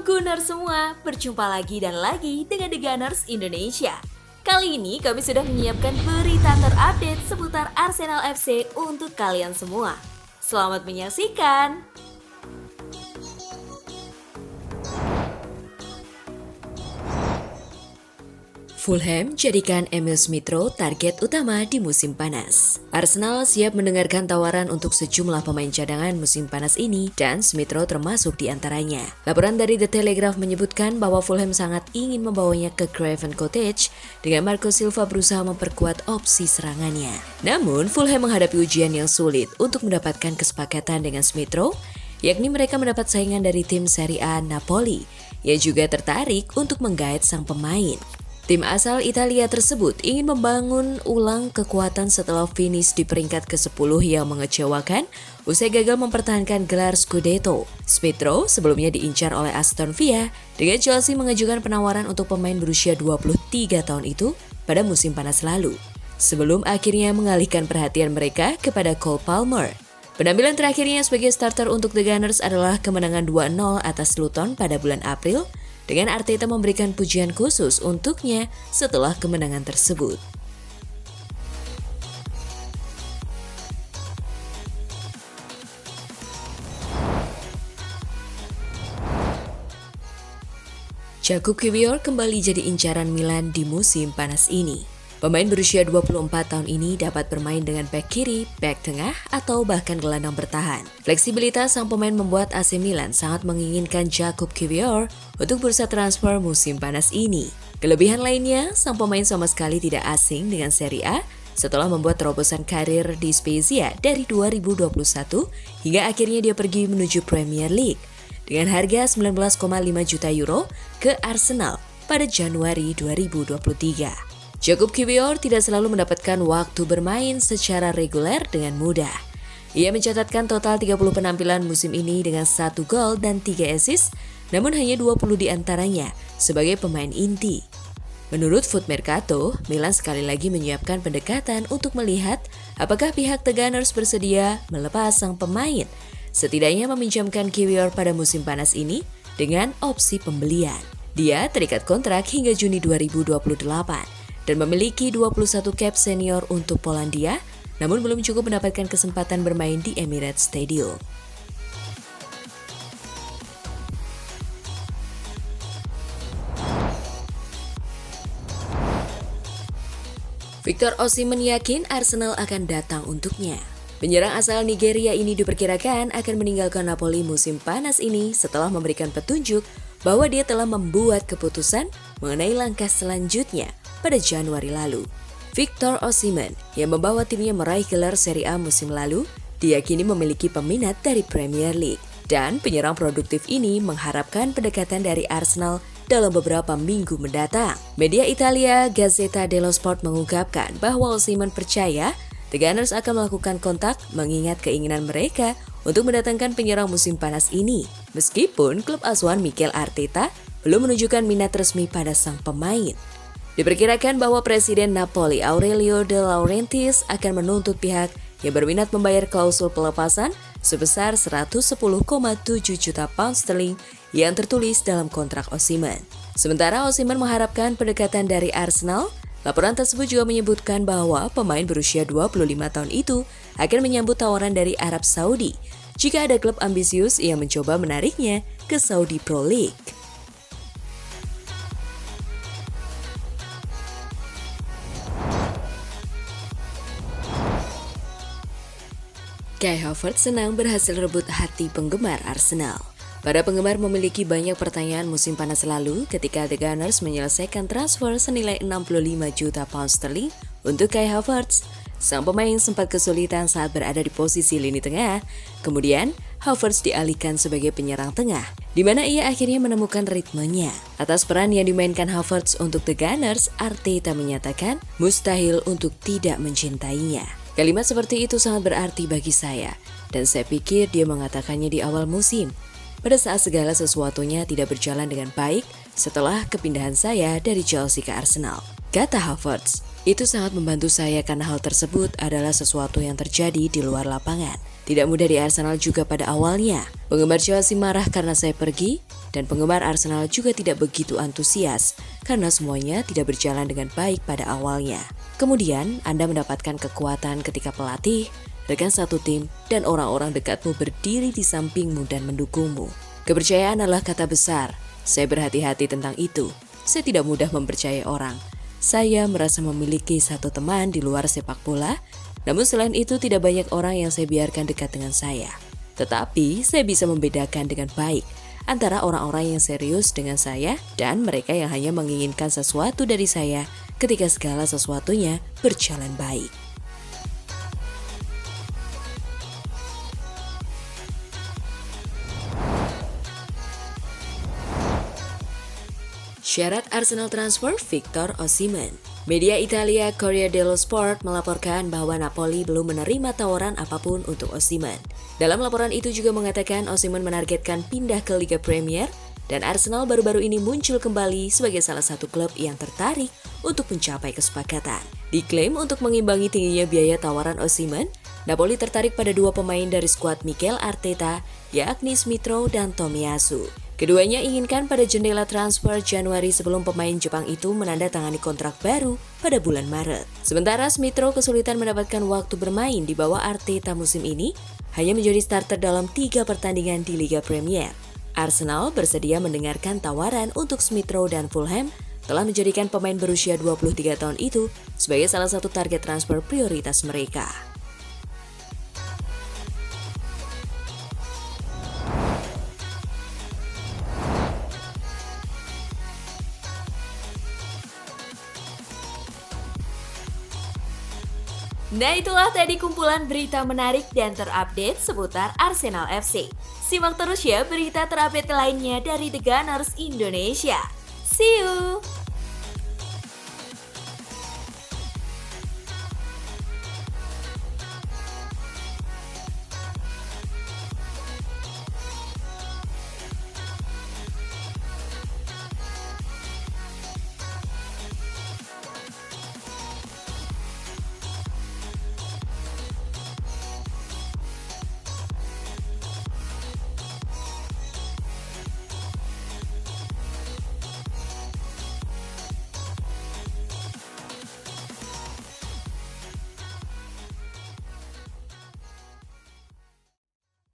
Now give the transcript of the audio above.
Halo Gunners semua, berjumpa lagi dan lagi dengan The Gunners Indonesia. Kali ini kami sudah menyiapkan berita terupdate seputar Arsenal FC untuk kalian semua. Selamat menyaksikan! Fulham jadikan Emil Smith-Rowe target utama di musim panas. Arsenal siap mendengarkan tawaran untuk sejumlah pemain cadangan musim panas ini dan Smith-Rowe termasuk di antaranya. Laporan dari The Telegraph menyebutkan bahwa Fulham sangat ingin membawanya ke Craven Cottage dengan Marco Silva berusaha memperkuat opsi serangannya. Namun, Fulham menghadapi ujian yang sulit untuk mendapatkan kesepakatan dengan Smith-Rowe, yakni mereka mendapat saingan dari tim Serie A Napoli yang juga tertarik untuk menggait sang pemain. Tim asal Italia tersebut ingin membangun ulang kekuatan setelah finish di peringkat ke-10 yang mengecewakan usai gagal mempertahankan gelar Scudetto. Smith-Rowe sebelumnya diincar oleh Aston Villa dengan Chelsea mengajukan penawaran untuk pemain berusia 23 tahun itu pada musim panas lalu, sebelum akhirnya mengalihkan perhatian mereka kepada Cole Palmer. Penampilan terakhirnya sebagai starter untuk The Gunners adalah kemenangan 2-0 atas Luton pada bulan April, dengan Arteta memberikan pujian khusus untuknya setelah kemenangan tersebut. Jakub Kiwior kembali jadi incaran Milan di musim panas ini. Pemain berusia 24 tahun ini dapat bermain dengan bek kiri, bek tengah, atau bahkan gelandang bertahan. Fleksibilitas sang pemain membuat AC Milan sangat menginginkan Jakub Kiwior untuk bursa transfer musim panas ini. Kelebihan lainnya, sang pemain sama sekali tidak asing dengan Serie A setelah membuat terobosan karir di Spezia dari 2021 hingga akhirnya dia pergi menuju Premier League dengan harga 19,5 juta euro ke Arsenal pada Januari 2023. Jakub Kiwior tidak selalu mendapatkan waktu bermain secara reguler dengan mudah. Ia mencatatkan total 30 penampilan musim ini dengan 1 gol dan 3 assist, namun hanya 20 diantaranya sebagai pemain inti. Menurut Foot Mercato, Milan sekali lagi menyiapkan pendekatan untuk melihat apakah pihak The Gunners bersedia melepas sang pemain, setidaknya meminjamkan Kiwior pada musim panas ini dengan opsi pembelian. Dia terikat kontrak hingga Juni 2028. Dan memiliki 21 cap senior untuk Polandia, namun belum cukup mendapatkan kesempatan bermain di Emirates Stadium. Victor Osimhen yakin Arsenal akan datang untuknya. Penyerang asal Nigeria ini diperkirakan akan meninggalkan Napoli musim panas ini setelah memberikan petunjuk bahwa dia telah membuat keputusan mengenai langkah selanjutnya pada Januari lalu. Victor Osimhen yang membawa timnya meraih gelar Serie A musim lalu diyakini memiliki peminat dari Premier League, dan penyerang produktif ini mengharapkan pendekatan dari Arsenal dalam beberapa minggu mendatang. Media Italia Gazzetta dello Sport mengungkapkan bahwa Osimhen percaya The Gunners akan melakukan kontak mengingat keinginan mereka untuk mendatangkan penyerang musim panas ini, meskipun klub asuhan Mikel Arteta belum menunjukkan minat resmi pada sang pemain. Diperkirakan bahwa Presiden Napoli Aurelio De Laurentiis akan menuntut pihak yang berminat membayar klausul pelepasan sebesar 110,7 juta pound sterling yang tertulis dalam kontrak Osimhen. Sementara Osimhen mengharapkan pendekatan dari Arsenal, laporan tersebut juga menyebutkan bahwa pemain berusia 25 tahun itu akan menyambut tawaran dari Arab Saudi jika ada klub ambisius yang mencoba menariknya ke Saudi Pro League. Kai Havertz senang berhasil rebut hati penggemar Arsenal. Para penggemar memiliki banyak pertanyaan musim panas lalu ketika The Gunners menyelesaikan transfer senilai 65 juta pound sterling untuk Kai Havertz. Sang pemain sempat kesulitan saat berada di posisi lini tengah, kemudian Havertz dialihkan sebagai penyerang tengah, di mana ia akhirnya menemukan ritmenya. Atas peran yang dimainkan Havertz untuk The Gunners, Arteta menyatakan mustahil untuk tidak mencintainya. Kalimat seperti itu sangat berarti bagi saya, dan saya pikir dia mengatakannya di awal musim, pada saat segala sesuatunya tidak berjalan dengan baik setelah kepindahan saya dari Chelsea ke Arsenal. Kata Havertz, itu sangat membantu saya karena hal tersebut adalah sesuatu yang terjadi di luar lapangan. Tidak mudah di Arsenal juga pada awalnya. Penggemar Chelsea marah karena saya pergi, dan penggemar Arsenal juga tidak begitu antusias karena semuanya tidak berjalan dengan baik pada awalnya. Kemudian, Anda mendapatkan kekuatan ketika pelatih, rekan satu tim, dan orang-orang dekatmu berdiri di sampingmu dan mendukungmu. Kepercayaan adalah kata besar. Saya berhati-hati tentang itu. Saya tidak mudah mempercayai orang. Saya merasa memiliki satu teman di luar sepak bola, namun selain itu tidak banyak orang yang saya biarkan dekat dengan saya. Tetapi saya bisa membedakan dengan baik antara orang-orang yang serius dengan saya dan mereka yang hanya menginginkan sesuatu dari saya ketika segala sesuatunya berjalan baik. Syarat Arsenal transfer Victor Osimhen. Media Italia Corriere dello Sport melaporkan bahwa Napoli belum menerima tawaran apapun untuk Osimhen. Dalam laporan itu juga mengatakan Osimhen menargetkan pindah ke Liga Premier dan Arsenal baru-baru ini muncul kembali sebagai salah satu klub yang tertarik untuk mencapai kesepakatan. Diklaim untuk mengimbangi tingginya biaya tawaran Osimhen, Napoli tertarik pada dua pemain dari skuad Mikel Arteta, yakni Smith-Rowe dan Tomiyasu. Keduanya inginkan pada jendela transfer Januari sebelum pemain Jepang itu menandatangani kontrak baru pada bulan Maret. Sementara Smith-Rowe kesulitan mendapatkan waktu bermain di bawah Arteta musim ini, hanya menjadi starter dalam 3 pertandingan di Liga Premier. Arsenal bersedia mendengarkan tawaran untuk Smith-Rowe dan Fulham telah menjadikan pemain berusia 23 tahun itu sebagai salah satu target transfer prioritas mereka. Nah, itulah tadi kumpulan berita menarik dan terupdate seputar Arsenal FC. Simak terus ya berita terupdate lainnya dari The Gunners Indonesia. See you!